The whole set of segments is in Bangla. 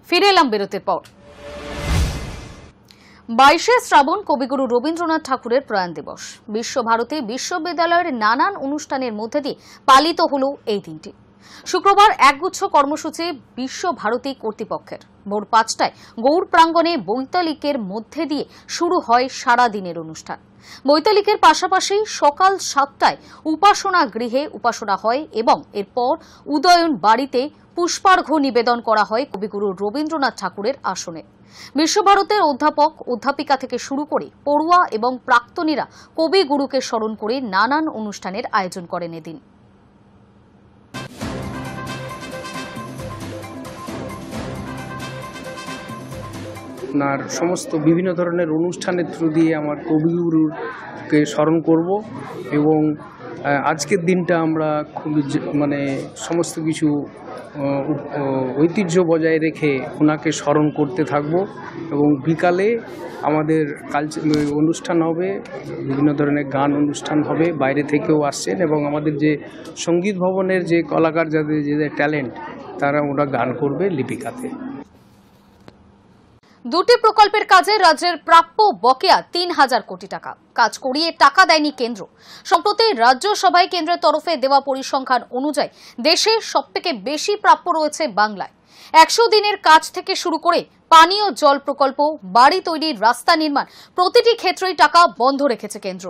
ফিরে এলাম বিরতির পর। 22শে শ্রাবণ কবিগুরু রবীন্দ্রনাথ ঠাকুরের প্রয়াণ দিবস। বিশ্বভারতী বিশ্ববিদ্যালয়ের নানান অনুষ্ঠানের মধ্যে দিয়ে পালিত হল এই দিনটি। শুক্রবার একগুচ্ছ কর্মসূচি বিশ্বভারতী কর্তৃপক্ষের। ভোর 5টায় গৌড় প্রাঙ্গণে বৈতালিকের মধ্যে দিয়ে শুরু হয় সারাদিনের অনুষ্ঠান। বৈতালিকের পাশাপাশি সকাল 7টায় উপাসনা গৃহে উপাসনা হয় এবং এরপর উদয়ন বাড়িতে পুষ্পার্ঘ্য নিবেদন করা হয় কবিগুরু রবীন্দ্রনাথ ঠাকুরের আসনে। বিশ্বভারতের অধ্যাপক অধ্যাপিকা থেকে শুরু করে পড়ুয়া এবং প্রাক্তনীরা কবিগুরুকে স্মরণ করে নানান অনুষ্ঠানের আয়োজন করেন এদিন। আপনার সমস্ত বিভিন্ন ধরনের অনুষ্ঠানের থ্রু দিয়ে আমার কবিগুরুকে স্মরণ করব এবং আজকের দিনটা আমরা খুব সমস্ত কিছু ঐতিহ্য বজায় রেখে ওনাকে স্মরণ করতে থাকব এবং বিকালে আমাদের অনুষ্ঠান হবে, বিভিন্ন ধরনের গান অনুষ্ঠান হবে, বাইরে থেকেও আসছেন এবং আমাদের যে সঙ্গীত ভবনের যে কলাকার যাদের ট্যালেন্ট ওরা গান করবে লিপিকাতে। দুটি প্রকল্পের কাজে রাজ্যের প্রাপ্য বকেয়া ৩,০০০ কোটি টাকা। কাজ করিয়ে টাকা দেয়নি কেন্দ্র। সম্প্রতি রাজ্যসভায় কেন্দ্রের তরফে দেওয়া পরিসংখ্যান অনুযায়ী দেশে সবথেকে বেশি প্রাপ্য রয়েছে বাংলায়। ১০০ দিনের কাজ থেকে শুরু করে পানীয় জল প্রকল্প, বাড়ি তৈরির, রাস্তা নির্মাণ প্রতিটি ক্ষেত্রেই টাকা বন্ধ রেখেছে কেন্দ্র।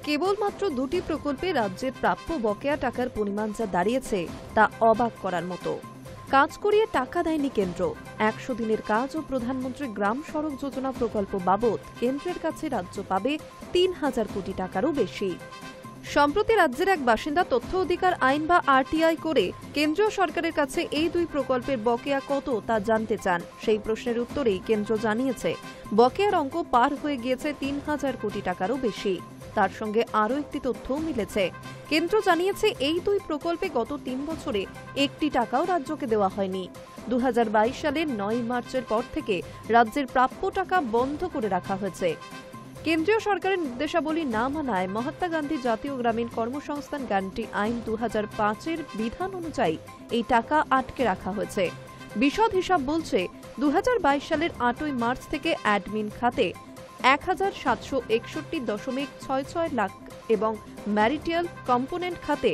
কেবলমাত্র দুটি প্রকল্পে রাজ্যের প্রাপ্য বকেয়া টাকার পরিমাণ যা দাঁড়িয়েছে তা অবাক করার মতো। কাজ করিয়ে টাকা দেয়নি কেন্দ্র। ১০০ দিনের কাজ ও প্রধানমন্ত্রী গ্রাম সড়ক যোজনা প্রকল্প বাবদ কেন্দ্রের কাছে রাজ্য পাবে ৩,০০০ কোটি টাকারও বেশি। সম্প্রতি রাজ্যের এক বাসিন্দা তথ্য অধিকার আইন বা আরটিআই করে কেন্দ্রীয় সরকারের কাছে এই দুই প্রকল্পের বকেয়া কত তা জানতে চান। সেই প্রশ্নের উত্তরেই কেন্দ্র জানিয়েছে বকেয়ার অঙ্ক পার হয়ে গিয়েছে ৩,০০০ কোটি টাকারও বেশি। তার সঙ্গে আরও একটি তথ্যও মিলেছে। কেন্দ্র জানিয়েছে এই দুই প্রকল্পে গত ৩ বছরে একটি টাকাও রাজ্যকে দেওয়া হয়নি। ২০২২ সালের ৯ মার্চের পর থেকে রাজ্যের প্রাপ্য টাকা বন্ধ করে রাখা হয়েছে। কেন্দ্রীয় সরকারের নির্দেশাবলী না মানায় মহাত্মা গান্ধী জাতীয় গ্রামীণ কর্মসংস্থান গ্যারান্টি আইন ২০০৫-এর বিধান অনুযায়ী এই টাকা আটকে রাখা হয়েছে। বিশদ হিসাব বলছে ২০২২ সালের ৮ই মার্চ থেকে অ্যাডমিন খাতে ১,৭৬১.৬৬ লাখ এবং ম্যারিটাল কম্পোনেন্ট খাতে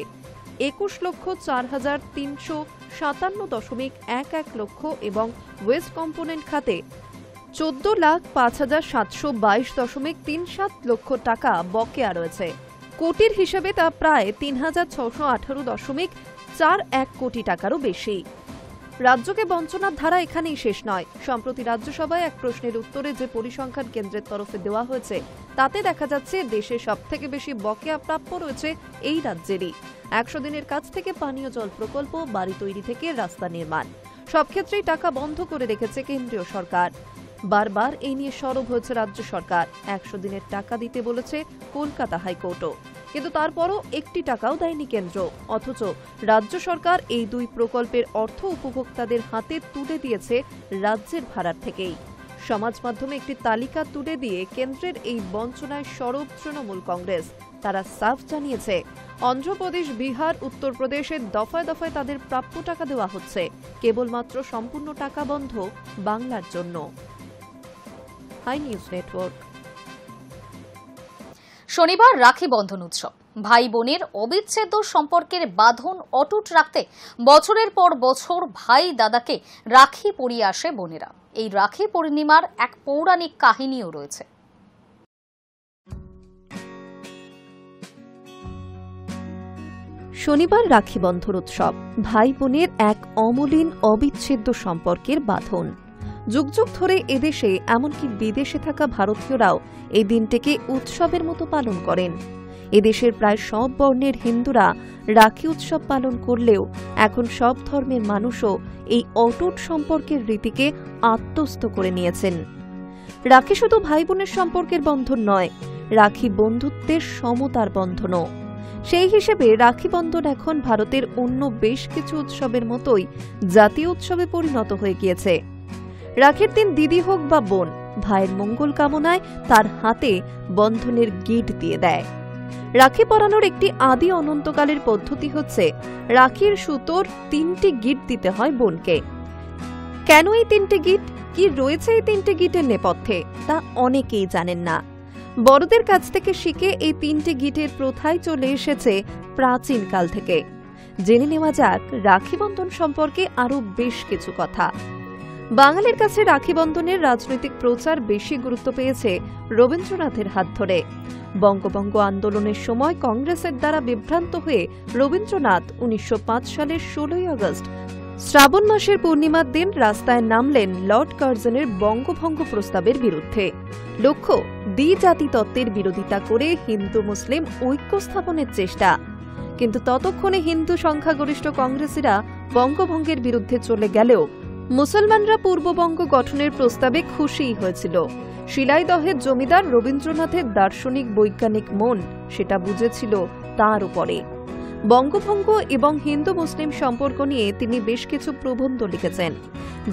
২১,৪৩৫৭.১১ লক্ষ এবং ওয়েস্ট কম্পোনেন্ট খাতে ১৪,৫,৭২২.৩৭ লক্ষ টাকা বকেয়া রয়েছে। কোটির হিসেবে তা প্রায় ৩,৬১৮.৪১ কোটি টাকারও বেশি। রাজ্যকে বঞ্চনার ধারা এখানেই শেষ নয়। সম্প্রতি রাজ্যসভায় এক প্রশ্নের উত্তরে যে পরিসংখ্যান কেন্দ্রের তরফে দেওয়া হয়েছে তাতে দেখা যাচ্ছে দেশে সবথেকে বেশি বকেয়া প্রাপ্য রয়েছে এই রাজ্যেরই। ১০০ দিনের কাজ থেকে পানীয় জল প্রকল্প, বাড়ি তৈরি থেকে রাস্তা নির্মাণ সব ক্ষেত্রেই টাকা বন্ধ করে রেখেছে কেন্দ্রীয় সরকার। বারবার এই নিয়ে সরব হয়েছে রাজ্য সরকার। ১০০ দিনের টাকা দিতে বলেছে কলকাতা হাইকোর্টও, কিন্তু তারপরও একটি টাকাও দেয়নি কেন্দ্র। অথচ রাজ্য সরকার এই দুই প্রকল্পের অর্থ উপভোক্তাদের হাতে তুলে দিয়েছে রাজ্যের ভাড়ার থেকেই। সমাজ মাধ্যমে একটি তালিকা তুলে দিয়ে কেন্দ্রের এই বঞ্চনায় সরব তৃণমূল কংগ্রেস। তারা সাফ জানিয়েছে অন্ধ্রপ্রদেশ, বিহার, উত্তরপ্রদেশের দফায় দফায় তাদের প্রাপ্য টাকা দেওয়া হচ্ছে, কেবলমাত্র সম্পূর্ণ টাকা বন্ধ বাংলার জন্য। Hi News Network. শনিবার রাখি বন্ধন উৎসব। ভাই বোনের অবিচ্ছেদ্য সম্পর্কের বাঁধন অটুট রাখতে বছরের পর বছর ভাই দাদাকে রাখি পরিয়ে আসে বোনেরা। এই রাখি পূর্ণিমার এক পৌরাণিক কাহিনীও রয়েছে। শনিবার রাখি বন্ধন উৎসব, ভাই বোনের এক অমলিন অবিচ্ছেদ্য সম্পর্কের বাঁধন। যুগ যুগ ধরে এদেশে এমনকি বিদেশে থাকা ভারতীয়রাও এই দিনটিকে উৎসবের মতো পালন করেন। এদেশের প্রায় সব বর্ণের হিন্দুরা রাখি উৎসব পালন করলেও এখন সব ধর্মের মানুষও এই অটুট সম্পর্কের রীতিকে আত্মস্থ করে নিয়েছেন। রাখি শুধু ভাই বোনের সম্পর্কের বন্ধন নয়, রাখি বন্ধুত্বের সমতার বন্ধনও। সেই হিসেবে রাখি বন্ধন এখন ভারতের অন্য বেশ কিছু উৎসবের মতোই জাতীয় উৎসবে পরিণত হয়ে গিয়েছে। রাখির দিন দিদি হোক বা বোন, ভাইয়ের মঙ্গল কামনায় তার হাতে বন্ধনের গিট দিয়ে দেয়। রাখি পরানোর একটি আদি অনন্তকালের পদ্ধতি হচ্ছে রাখির সুতোর 3টি গিঁট দিতে হয় বোনকে। কেন এই 3টে গিঁট, কি রয়েছে এই 3টে গিঁটের নেপথ্যে, তা অনেকেই জানেন না। বড়দের কাছ থেকে শিখে এই 3টে গিঁটের প্রথাই চলে এসেছে প্রাচীনকাল থেকে। জেনে নেওয়া যাক রাখি বন্ধন সম্পর্কে আরো বেশ কিছু কথা। বাঙালির কাছে রাখি বন্ধনের রাজনৈতিক প্রচার বেশি গুরুত্ব পেয়েছে রবীন্দ্রনাথের হাত ধরে। বঙ্গভঙ্গ আন্দোলনের সময় কংগ্রেসের দ্বারা বিভ্রান্ত হয়ে রবীন্দ্রনাথ 1905 সালের 16ই আগস্ট শ্রাবণ মাসের পূর্ণিমার দিন রাস্তায় নামলেন লর্ড কার্জনের বঙ্গভঙ্গ প্রস্তাবের বিরুদ্ধে। লক্ষ্য, দ্বিজাতি তত্ত্বের বিরোধিতা করে হিন্দু মুসলিম ঐক্য স্থাপনের চেষ্টা। কিন্তু ততক্ষণে হিন্দু সংখ্যাগরিষ্ঠ কংগ্রেসীরা বঙ্গভঙ্গের বিরুদ্ধে চলে গেলেও মুসলমানরা পূর্ববঙ্গ গঠনের প্রস্তাবে খুশিই হয়েছিল। শিলাইদহের জমিদার রবীন্দ্রনাথের দার্শনিক বৈজ্ঞানিক মন সেটা বুঝেছিল তার উপরে। বঙ্গভঙ্গ এবং হিন্দু মুসলিম সম্পর্ক নিয়ে তিনি বেশ কিছু প্রবন্ধ লিখেছেন,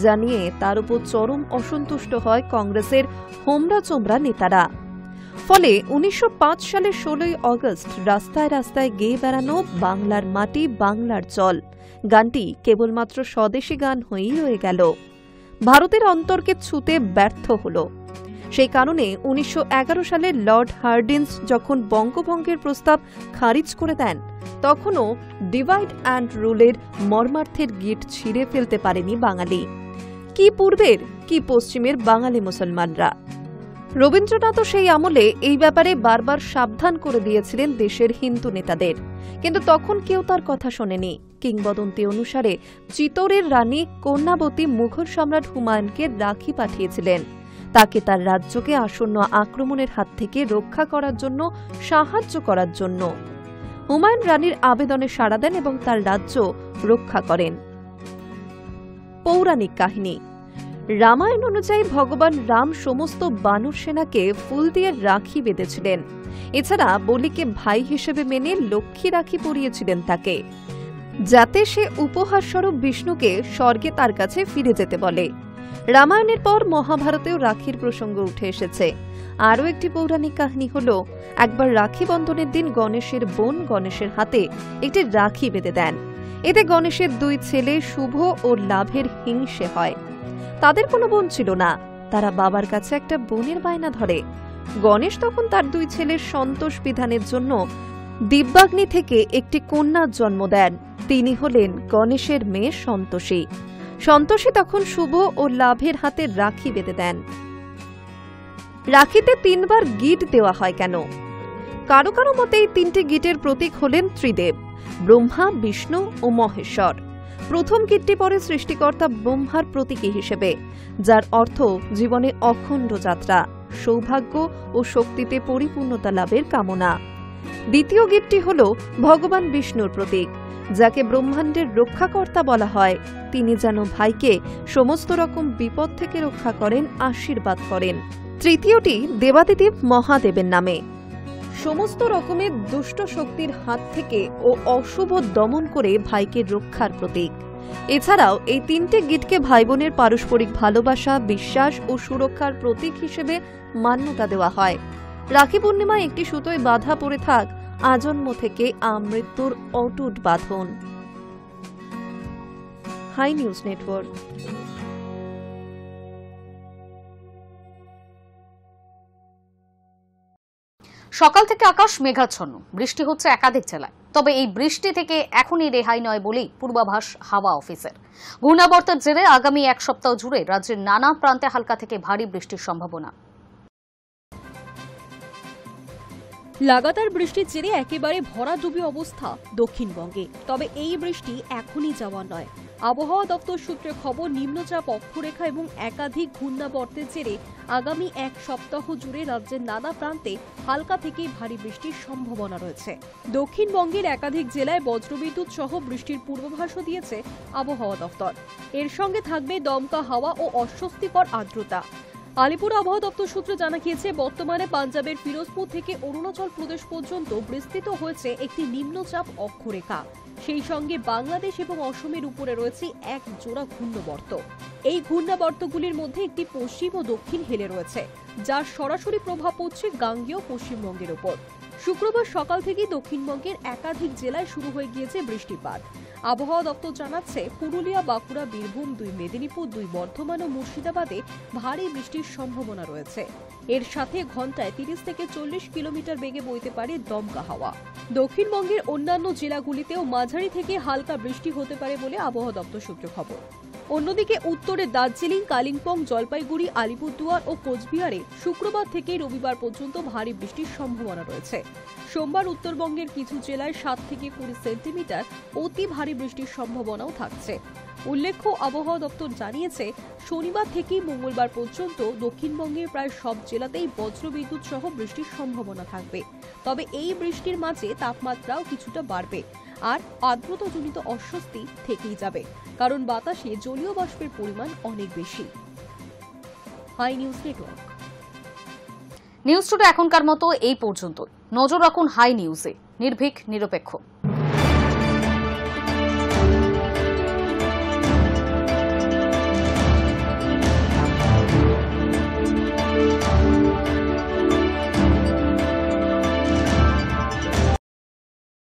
যা নিয়ে তার উপর চরম অসন্তুষ্ট হয় কংগ্রেসের হোমরা চোমরা নেতারা। ফলে 1905 সালের 16ই আগস্ট রাস্তায় রাস্তায় গেয়ে বেড়ানো বাংলার মাটি বাংলার চল গানটি কেবলমাত্র স্বদেশী গান হয়েই রয়ে গেল, ভারতের অন্তরকে ছুঁতে ব্যর্থ হল। সেই কারণে 1911 সালে লর্ড হার্ডিঞ্জ যখন বঙ্গভঙ্গের প্রস্তাব খারিজ করে দেন, তখনও ডিভাইড অ্যান্ড রুলের মর্মার্থের গিঁট ছিঁড়ে ফেলতে পারেনি বাঙালি, কি পূর্বের কি পশ্চিমের বাঙালি মুসলমানরা। রবীন্দ্রনাথও সেই আমলে এই ব্যাপারে বারবার সাবধান করে দিয়েছিলেন দেশের হিন্দু নেতাদের, কিন্তু তখন কেউ তার কথা শোনেনি। কিংবদন্তি অনুসারে চিতোরের রানী কন্যাবতী মুঘল সম্রাট হুমায়ুনকে রাখি পাঠিয়েছিলেন, তাকে তার রাজ্যকে আসন্ন আক্রমণের হাত থেকে রক্ষা করার জন্য সাহায্য করার জন্য। হুমায়ুন রানীর আবেদনে সাড়া দেন এবং তার রাজ্য রক্ষা করেন। পৌরাণিক কাহিনী, রামায়ণ অনুযায়ী ভগবান রাম সমস্ত বানর সেনাকে ফুল দিয়ে রাখি বেঁধেছিলেন। এছাড়া বলিকে ভাই হিসেবে মেনে লক্ষ্মী রাখি পরিয়েছিলেন তাকে, যাতে সে উপহারস্বরূপ বিষ্ণুকে স্বর্গে তার কাছে ফিরে যেতে বলে। রামায়ণের পর মহাভারতেও রাখির প্রসঙ্গ উঠে এসেছে। আরও একটি পৌরাণিক কাহিনী হল, একবার রাখি বন্ধনের দিন গণেশের বোন গণেশের হাতে একটি রাখি বেঁধে দেন। এতে গণেশের 2 ছেলে শুভ ও লাভের হিংসে হয়। তাদের কোনো বোন ছিল না, তারা বাবার কাছে একটা বোনের বায়না ধরে। গণেশ তখন তার 2 ছেলের সন্তোষ বিধানের জন্য দিব্যাগ্নি থেকে একটি কন্যার জন্ম দেন। তিনি হলেন গণেশের মেয়ে সন্তোষী। সন্তোষী তখন শুভ ও লাভের হাতে রাখি বেঁধে দেন। রাখিতে 3 বার গিঁট দেওয়া হয় কেন? কারো কারো মতে এই 3টি গিঁটের প্রতীক হলেন ত্রিদেব, ব্রহ্মা, বিষ্ণু ও মহেশ্বর। প্রথম গিঁটটি পরে সৃষ্টিকর্তা ব্রহ্মার প্রতীকী হিসেবে, যার অর্থ জীবনে অখণ্ড যাত্রা, সৌভাগ্য ও শক্তিতে পরিপূর্ণতা লাভের কামনা। দ্বিতীয় গিঁটটি হল ভগবান বিষ্ণুর প্রতীক, যাকে ব্রহ্মাণ্ডের রক্ষাকর্তা বলা হয়। তিনি যেন ভাইকে সমস্ত রকম বিপদ থেকে রক্ষা করেন, আশীর্বাদ করেন। তৃতীয়টি দেবাদিদেব মহাদেবের নামে, সমস্ত রকমের দুষ্ট শক্তির হাত থেকে ও অশুভ দমন করে ভাইকে রক্ষার প্রতীক। এছাড়াও এই 3টে গিঁটকে ভাই বোনের পারস্পরিক ভালোবাসা, বিশ্বাস ও সুরক্ষার প্রতীক হিসেবে মান্যতা দেওয়া হয়। রাখি পূর্ণিমায় একটি সুতোয় বাঁধা পড়ে থাক আজন্ম থেকে আমৃত্যুর অটুট বাঁধন। Hi News Network. সকাল থেকে আকাশ মেঘাচ্ছন্ন, বৃষ্টি হচ্ছে একাধিক জেলায়। তবে এই বৃষ্টি থেকে এখনই রেহাই নয় বলেই পূর্বাভাস হাওয়া অফিসের। ঘূর্ণাবর্তের জেরে আগামী 1 সপ্তাহ জুড়ে রাজ্যের নানা প্রান্তে হালকা থেকে ভারী বৃষ্টির সম্ভাবনা। লাগাতার বৃষ্টির জেরে একেবারে ভরাডুবি অবস্থা দক্ষিণবঙ্গে। তবে এই বৃষ্টি এখনই যাওয়ার নয়। আবহাওয়া দপ্তর সূত্রে খবর, নিম্নচাপ অক্ষরেখা এবং একাধিক ঘূর্ণাবর্তের জেরে আগামী 1 সপ্তাহ জুড়ে রাজ্যের নানা প্রান্তে হালকা থেকে ভারী বৃষ্টির সম্ভাবনা রয়েছে। দক্ষিণবঙ্গের একাধিক জেলায় বজ্রবিদ্যুৎ সহ বৃষ্টির পূর্বাভাসও দিয়েছে আবহাওয়া দপ্তর। এর সঙ্গে থাকবে দমকা হাওয়া ও অস্বস্তিকর আর্দ্রতা। আলিপুর আবহাওয়া দপ্তর সূত্রে জানা গিয়েছে, বর্তমানে পাঞ্জাবের ফিরোজপুর থেকে অরুণাচল প্রদেশ পর্যন্ত বিস্তৃত হয়েছে একটি নিম্নচাপ অক্ষরেখা। সেই সঙ্গে বাংলাদেশ এবং অসমের উপরে রয়েছে এক জোড়া ঘূর্ণাবর্ত। এই ঘূর্ণাবর্তগুলির মধ্যে একটি পশ্চিম ও দক্ষিণ হেলে রয়েছে, যার সরাসরি প্রভাব পড়ছে গাঙ্গেয় পশ্চিমবঙ্গের উপর। শুক্রবার সকাল থেকেই দক্ষিণবঙ্গের একাধিক জেলায় শুরু হয়ে গিয়েছে বৃষ্টিপাত। আবহাওয়া দপ্তর জানাচ্ছে, পুরুলিয়া, বাঁকুড়া, বীরভূম, 2 মেদিনীপুর, 2 বর্ধমান ও মুর্শিদাবাদে ভারী বৃষ্টির সম্ভাবনা রয়েছে। এর সাথে ঘন্টায় 30 থেকে 40 কিলোমিটার বেগে বইতে পারে দমকা হাওয়া। দক্ষিণবঙ্গের অন্যান্য জেলাগুলিতেও মাঝারি থেকে হালকা বৃষ্টি হতে পারে বলে আবহাওয়া দপ্তর সূত্রে খবর। অন্যদিকে উত্তরে দার্জিলিং, কালিম্পং, জলপাইগুড়ি, আলিপুরদুয়ার ও কোচবিহারে শুক্রবার থেকে রবিবার পর্যন্ত ভারী বৃষ্টির সম্ভাবনা রয়েছে। সোমবার উত্তরবঙ্গের কিছু জেলায় 7 থেকে 20 সেন্টিমিটার অতি ভারী বৃষ্টির সম্ভাবনাও থাকছে। উল্লেখ্য, আবহাওয়া দপ্তর জানিয়েছে, শনিবার থেকে মঙ্গলবার পর্যন্ত দক্ষিণবঙ্গের প্রায় সব জেলাতেই বজ্রবিদ্যুৎ সহ বৃষ্টির সম্ভাবনা থাকবে। তবে এই বৃষ্টির মাঝে তাপমাত্রাও কিছুটা বাড়বে আর আর্দ্রতাজনিত অস্বস্তি থেকেই যাবে, কারণ বাতাসে জলীয় বাষ্পের পরিমাণ অনেক বেশি। Hi News Network. News today এখনকার মতো এই পর্যন্ত। নজর রাখুন হাই নিউজে, নির্ভীক, নিরপেক্ষ।